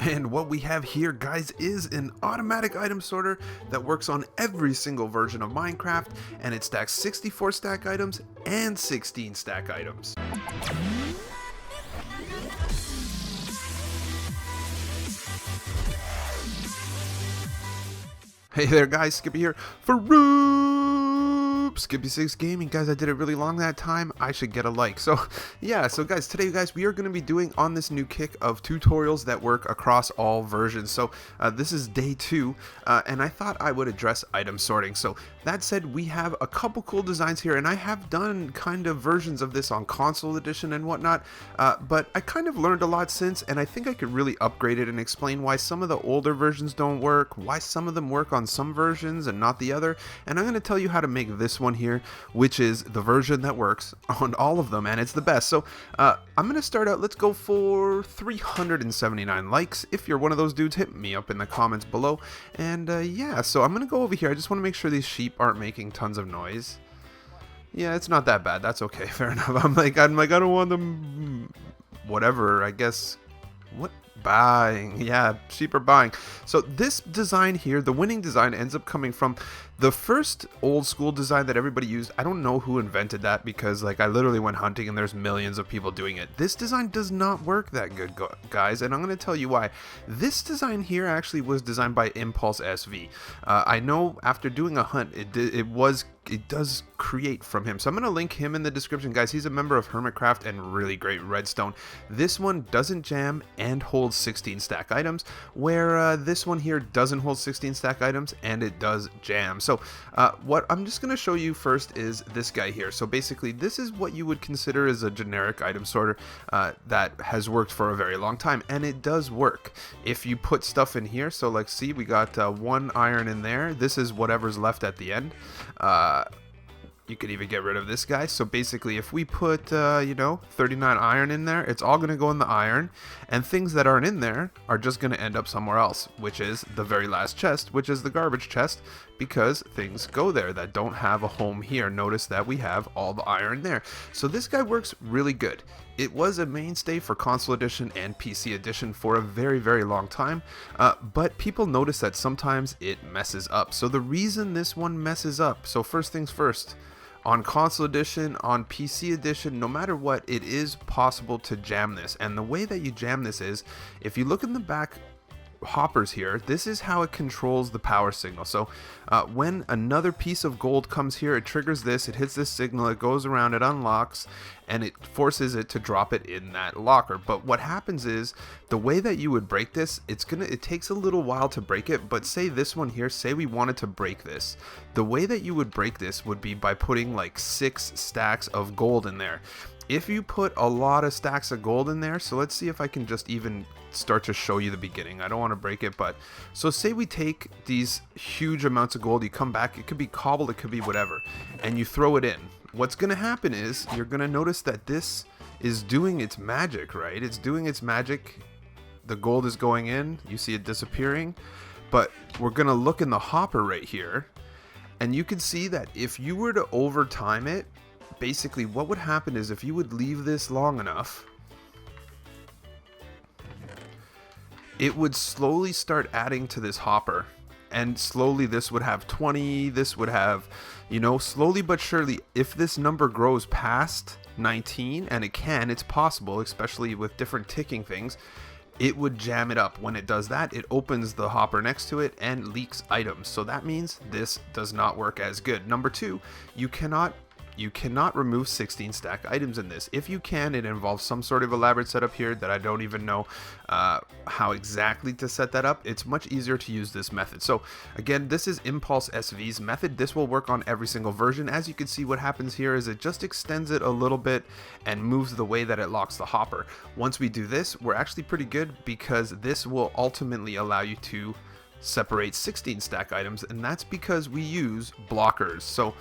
And what we have here, guys, is an automatic item sorter that works on every single version of Minecraft, and it stacks 64 stack items and 16 stack items. Hey there guys, Skippy here for Skippy6 Gaming. Guys, I did it really long that time. I should get a like. So guys, today we are going to be doing on this new kick of tutorials that work across all versions. So this is day 2, and I thought I would address item sorting. So that said, we have a couple cool designs here, and I have done kind of versions of this on console edition and whatnot, but I kind of learned a lot since, and I think I could really upgrade it and explain why some of the older versions don't work, why some of them work on some versions and not the other, and I'm going to tell you how to make this one here, which is the version that works on all of them, and it's the best. So I'm going to start out, let's go for 379 likes. If you're one of those dudes, hit me up in the comments below. And yeah, so I'm going to go over here. I just want to make sure these sheep aren't making tons of noise. Yeah, it's not that bad. That's okay. Fair enough. I'm like, I don't want them, whatever, I guess. What? Buying. Yeah, sheep are buying. So this design here, the winning design, ends up coming from the first old school design that everybody used. I don't know who invented that, because like I literally went hunting and there's millions of people doing it. This design does not work that good, guys, and I'm going to tell you why. This design here actually was designed by Impulse SV. I know after doing a hunt, it does create from him. So I'm going to link him in the description, guys. He's a member of Hermitcraft and really great redstone. This one doesn't jam and holds 16 stack items, where this one here doesn't hold 16 stack items and it does jam. So what I'm just going to show you first is this guy here. So basically this is what you would consider as a generic item sorter that has worked for a very long time, and it does work if you put stuff in here. So like, see, we got 1 iron in there. This is whatever's left at the end. You could even get rid of this guy. So basically, if we put, 39 iron in there, it's all going to go in the iron, and things that aren't in there are just going to end up somewhere else, which is the very last chest, which is the garbage chest, because things go there that don't have a home here. Notice that we have all the iron there. So this guy works really good. It was a mainstay for console edition and PC edition for a very, very long time, but people notice that sometimes it messes up. So the reason this one messes up, so first things first, on console edition, on PC edition, no matter what, it is possible to jam this. And the way that you jam this is, if you look in the back hoppers here, this is how it controls the power signal. So when another piece of gold comes here, it triggers this, it hits this signal, it goes around, it unlocks, and it forces it to drop it in that locker. But what happens is, the way that you would break this, it takes a little while to break it. But say this one here, say we wanted to break this, the way that you would break this would be by putting like 6 stacks of gold in there. If you put a lot of stacks of gold in there, so let's see if I can just even start to show you the beginning. I don't want to break it, but so say we take these huge amounts of gold, you come back, it could be cobble, it could be whatever, and you throw it in. What's going to happen is you're going to notice that this is doing its magic, right? It's doing its magic. The gold is going in, you see it disappearing, but we're going to look in the hopper right here, and you can see that if you were to overtime it, basically what would happen is, if you would leave this long enough, it would slowly start adding to this hopper, and slowly this would have 20, this would have, slowly but surely, if this number grows past 19, and it's possible, especially with different ticking things, it would jam it up. When it does that, it opens the hopper next to it and leaks items. So that means this does not work as good. Number 2, you cannot remove 16 stack items in this. If you can, it involves some sort of elaborate setup here that I don't even know how exactly to set that up. It's much easier to use this method. So again, this is Impulse SV's method. This will work on every single version. As you can see, what happens here is it just extends it a little bit and moves the way that it locks the hopper. Once we do this, we're actually pretty good, because this will ultimately allow you to separate 16 stack items, and that's because we use blockers. So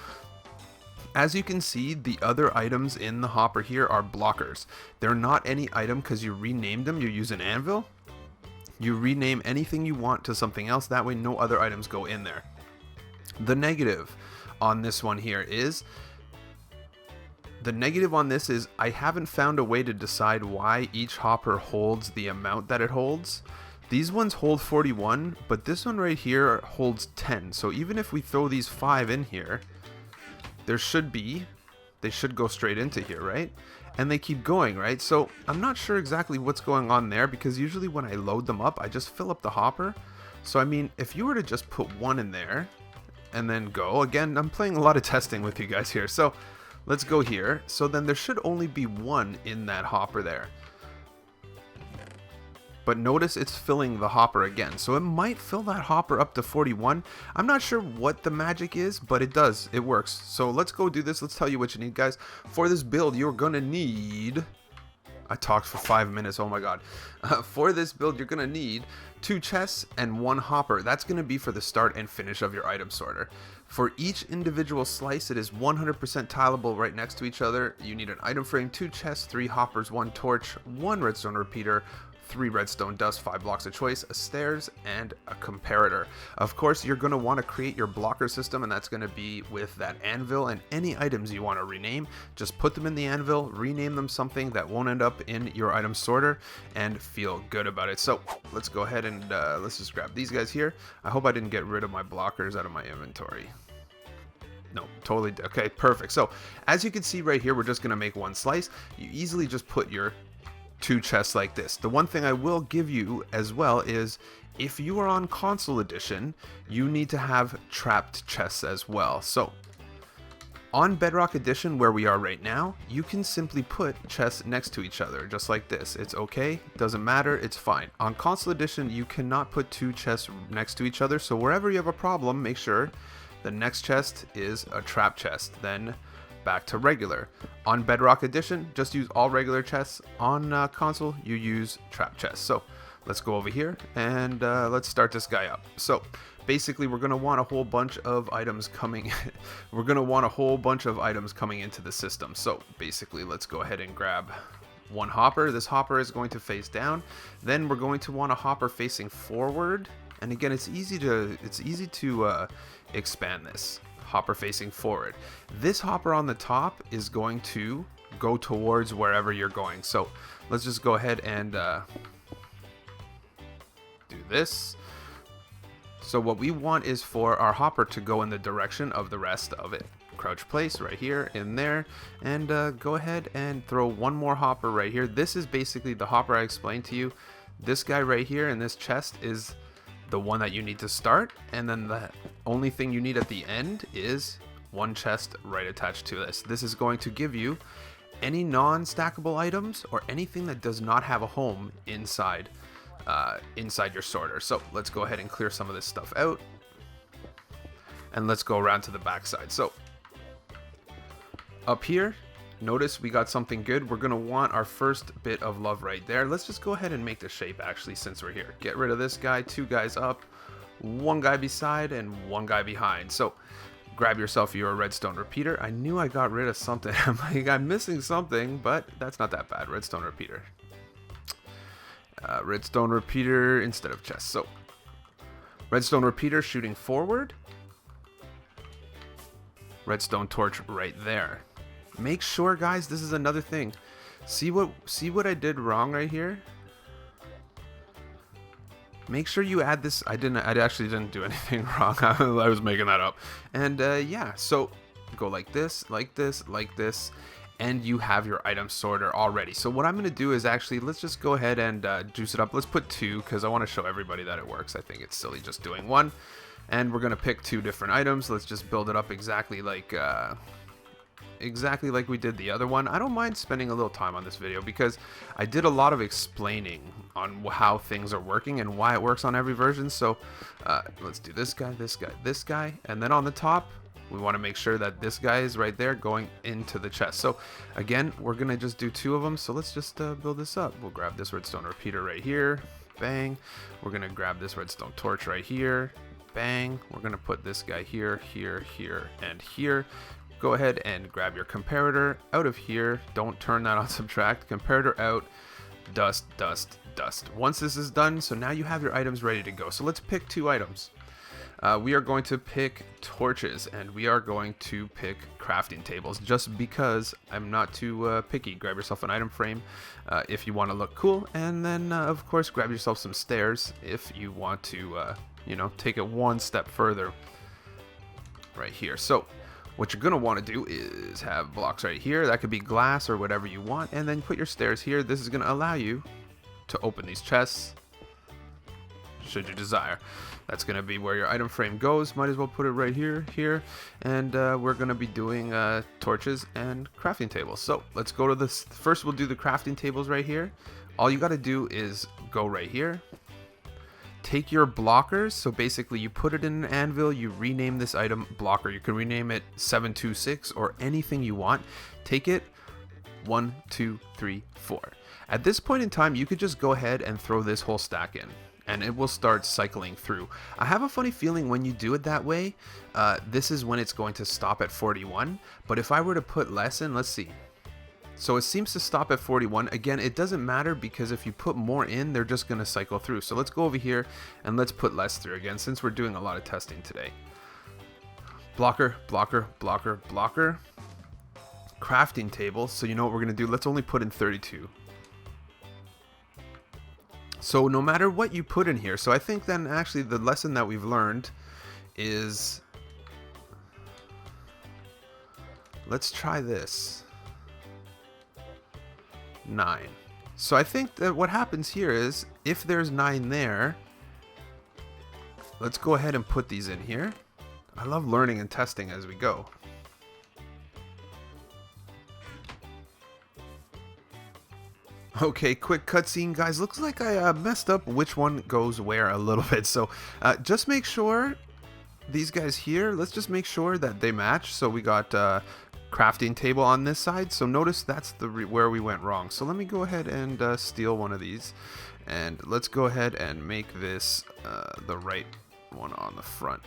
as you can see, the other items in the hopper here are blockers. They're not any item because you renamed them. You use an anvil. You rename anything you want to something else. That way no other items go in there. The negative on this one here is, I haven't found a way to decide why each hopper holds the amount that it holds. These ones hold 41, but this one right here holds 10. So even if we throw these 5 in here, they should go straight into here, right? And they keep going, right? So I'm not sure exactly what's going on there, because usually when I load them up, I just fill up the hopper. So I mean, if you were to just put 1 in there and then go, again, I'm playing a lot of testing with you guys here. So let's go here. So then there should only be 1 in that hopper there. But notice it's filling the hopper again. So it might fill that hopper up to 41. I'm not sure what the magic is, but it does. It works. So let's go do this. Let's tell you what you need, guys. For this build, you're going to need... I talked for 5 minutes. Oh my god. For this build, you're going to need 2 chests and 1 hopper. That's going to be for the start and finish of your item sorter. For each individual slice, it is 100% tileable right next to each other. You need an item frame, 2 chests, 3 hoppers, 1 torch, 1 redstone repeater, 3 redstone dust, 5 blocks of choice, a stairs, and a comparator. Of course, you're going to want to create your blocker system, and that's going to be with that anvil, and any items you want to rename, just put them in the anvil, rename them something that won't end up in your item sorter, and feel good about it. So let's go ahead and let's just grab these guys here. I hope I didn't get rid of my blockers out of my inventory. No, totally. Okay, perfect. So as you can see right here, we're just going to make 1 slice. You easily just put your 2 chests like this. The one thing I will give you as well is, if you are on console edition, you need to have trapped chests as well. So on Bedrock edition, where we are right now, you can simply put chests next to each other just like this. It's okay, doesn't matter, it's fine. On console edition, you cannot put 2 chests next to each other, so wherever you have a problem, make sure the next chest is a trap chest. Then back to regular. On Bedrock edition, just use all regular chests. On console, you use trap chests. So let's go over here and let's start this guy up. So basically, we're going to want a whole bunch of items coming into the system. So basically, let's go ahead and grab 1 hopper. This hopper is going to face down. Then we're going to want a hopper facing forward. And again, it's easy to expand this. Hopper facing forward. This hopper on the top is going to go towards wherever you're going. So let's just go ahead and do this. So what we want is for our hopper to go in the direction of the rest of it. Crouch place right here, in there, and go ahead and throw 1 more hopper right here. This is basically the hopper I explained to you. This guy right here in this chest is the one that you need to start, and then the only thing you need at the end is 1 chest right attached to this. This is going to give you any non-stackable items or anything that does not have a home inside your sorter. So let's go ahead and clear some of this stuff out, and let's go around to the back side. So up here, notice we got something good. We're going to want our first bit of love right there. Let's just go ahead and make the shape, actually, since we're here. Get rid of this guy, 2 guys up, 1 guy beside, and 1 guy behind. So grab yourself your redstone repeater. I knew I got rid of something. I'm like, I'm missing something, but that's not that bad. Redstone repeater. Redstone repeater instead of chest. So redstone repeater shooting forward. Redstone torch right there. Make sure, guys, this is another thing. See what I did wrong right here? Make sure you add this. I actually didn't do anything wrong. I was making that up. And yeah, so go like this, like this, like this, and you have your item sorter already. So what I'm going to do is actually, let's just go ahead and juice it up. Let's put 2 because I want to show everybody that it works. I think it's silly just doing 1. And we're going to pick 2 different items. Let's just build it up exactly like we did the other one. I don't mind spending a little time on this video because I did a lot of explaining on how things are working and why it works on every version. So let's do this guy, this guy, this guy, and then on the top we want to make sure that this guy is right there going into the chest. So again, we're gonna just do 2 of them. So let's just build this up. We'll grab this redstone repeater right here, bang. We're gonna grab this redstone torch right here, bang. We're gonna put this guy here, here, here, and here. Go ahead and grab your comparator out of here. Don't turn that on subtract. Comparator out. Dust, dust, dust. Once this is done, so now you have your items ready to go. So let's pick 2 items. we are going to pick torches, and we are going to pick crafting tables, just because I'm not too picky. Grab yourself an item frame if you want to look cool, and then of course grab yourself some stairs if you want to you know, take it one step further right here. So what you're going to want to do is have blocks right here. That could be glass or whatever you want, and then put your stairs here. This is going to allow you to open these chests should you desire. That's going to be where your item frame goes. Might as well put it right here, and we're going to be doing torches and crafting tables. So let's go to this. First we'll do the crafting tables right here. All you got to do is go right here, take your blockers. So basically you put it in an anvil, you rename this item blocker. You can rename it 726 or anything you want. Take it 1, 2, 3, 4. At this point in time, you could just go ahead and throw this whole stack in, and it will start cycling through. I have a funny feeling when you do it that way, this is when it's going to stop at 41. But if I were to put less in, let's see. So it seems to stop at 41. Again, it doesn't matter, because if you put more in, they're just going to cycle through. So let's go over here and let's put less through again, since we're doing a lot of testing today. Blocker, blocker, blocker, blocker. Crafting table. So you know what we're going to do? Let's only put in 32. So no matter what you put in here, so I think then actually the lesson that we've learned is, let's try this, 9. So I think that what happens here is, if there's 9 there, let's go ahead and put these in here. I love learning and testing as we go. Okay, quick cutscene, guys. Looks like I messed up which one goes where a little bit. So just make sure these guys here, let's just make sure that they match. So we got crafting table on this side. So notice that's the where we went wrong. So let me go ahead and steal one of these. And let's go ahead and make this the right one on the front.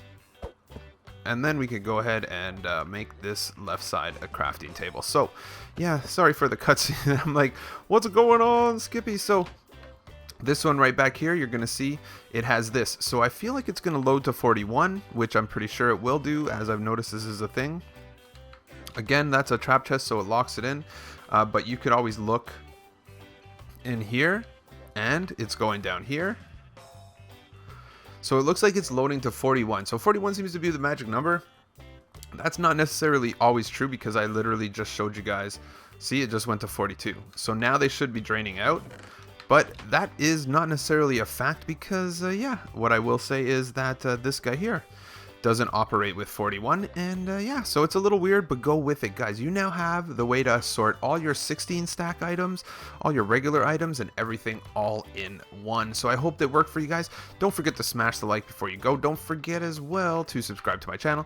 And then we could go ahead and make this left side a crafting table. So, yeah, sorry for the cutscene. I'm like, what's going on, Skippy? So, this one right back here, you're going to see it has this. So, I feel like it's going to load to 41, which I'm pretty sure it will do, as I've noticed this is a thing. Again, that's a trap chest, so it locks it in. But you could always look in here, and it's going down here. So it looks like it's loading to 41. So 41 seems to be the magic number. That's not necessarily always true, because I literally just showed you guys. See, it just went to 42. So now they should be draining out. But that is not necessarily a fact, because, yeah, what I will say is that this guy here doesn't operate with 41, and yeah, so it's a little weird, but go with it, guys. You now have the way to sort all your 16 stack items, all your regular items, and everything all in one. So I hope that worked for you guys. Don't forget to smash the like before you go. Don't forget as well to subscribe to my channel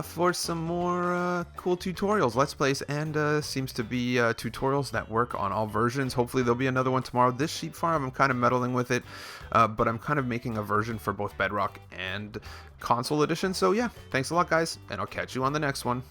for some more cool tutorials, let's plays, and seems to be tutorials that work on all versions. Hopefully there'll be another one tomorrow. This sheep farm, I'm kind of meddling with it, but I'm kind of making a version for both Bedrock and console edition. So yeah, thanks a lot, guys, and I'll catch you on the next one.